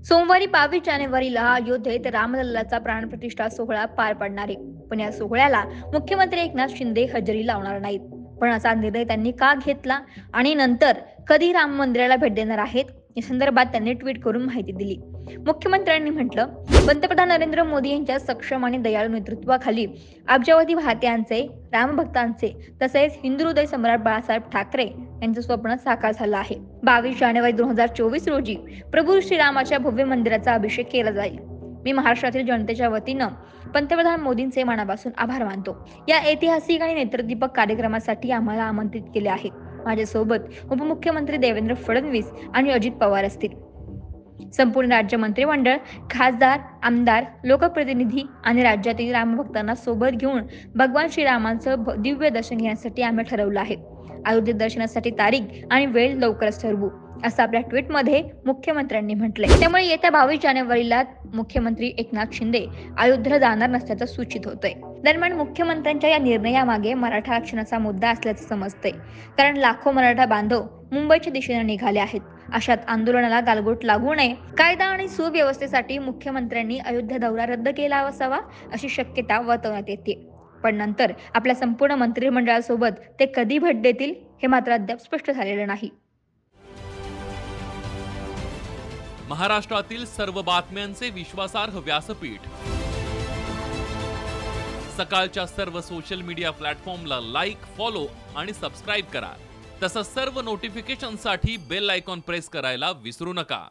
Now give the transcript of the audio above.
सोमवारी 22 जानेवारीला अयोध्येत रामलल्लाचा प्राणप्रतिष्ठा सोहळा पार पडणार आहे. पण या सोहळ्याला मुख्यमंत्री एकनाथ शिंदे हजेरी लावणार नाहीत. पण असा निर्णय त्यांनी का घेतला आणि नंतर कधी राम मंदिराला भेट देणार आहेत या संदर्भात त्यांनी ट्विट करून माहिती दिली. मुख्यमंत्र्यांनी म्हटलं, पंतप्रधान नरेंद्र मोदी यांच्या सक्षम आणि दयाळू नेतृत्वाखाली अब्जावधी भारतीयांचे, रामभक्तांचे तसेच हिंदू हृदय सम्राट बाळासाहेब ठाकरे यांचं स्वप्न साकार झालं आहे. 22 जानेवारी 2024 रोजी प्रभू श्रीरामाच्या भव्य मंदिराचा अभिषेक केला जाईल. मी महाराष्ट्रातील जनतेच्या वतीनं पंतप्रधान मोदींचे मनापासून आभार मानतो. या ऐतिहासिक आणि नेत्रदीपक कार्यक्रमासाठी आम्हाला आमंत्रित केले आहे. माझ्यासोबत उपमुख्यमंत्री देवेंद्र फडणवीस आणि अजित पवार असतील. संपूर्ण राज्य मंत्रिमंडळ, खासदार, आमदार, लोकप्रतिनिधी आणि राज्यातील रामभक्तांना सोबत घेऊन भगवान श्रीरामांचं दिव्य दर्शन घेण्यासाठी आम्ही ठरवलं आहे. अयोध्येत दर्शनासाठी तारीख आणि वेळ लवकरच ठरवू, असं आपल्या ट्विटमध्ये मुख्यमंत्र्यांनी म्हटलंय. त्यामुळे येत्या 22 जानेवारीला मुख्यमंत्री एकनाथ शिंदे अयोध्येला जाणार नसल्याचं सूचित होतंय. दरम्यान मुख्यमंत्र्यांच्या या निर्णयामागे मराठा आरक्षणाचा मुद्दा असल्याचं समजतंय. कारण लाखो मराठा बांधव मुंबईच्या दिशेने निघाले आहेत. अशात आंदोलनाला गालबोट लागू नये, कायदा आणि सुव्यवस्थेसाठी मुख्यमंत्र्यांनी अयोध्या दौरा रद्द केला असावा, अशी शक्यता वर्तवण्यात येते. पण नंतर आपल्या संपूर्ण मंत्रिमंडळासोबत ते कधी भेट देतील हे मात्र अद्याप स्पष्ट झालेलं नाही. महाराष्ट्रातील सर्व बातम्यांचे विश्वासार्ह व्यासपीठ. सकाळच्या सर्व सोशल मीडिया प्लॅटफॉर्मला लाईक, फॉलो आणि सबस्क्राईब करा. तसंच सर्व नोटिफिकेशनसाठी बेल आयकॉन प्रेस करायला विसरू नका.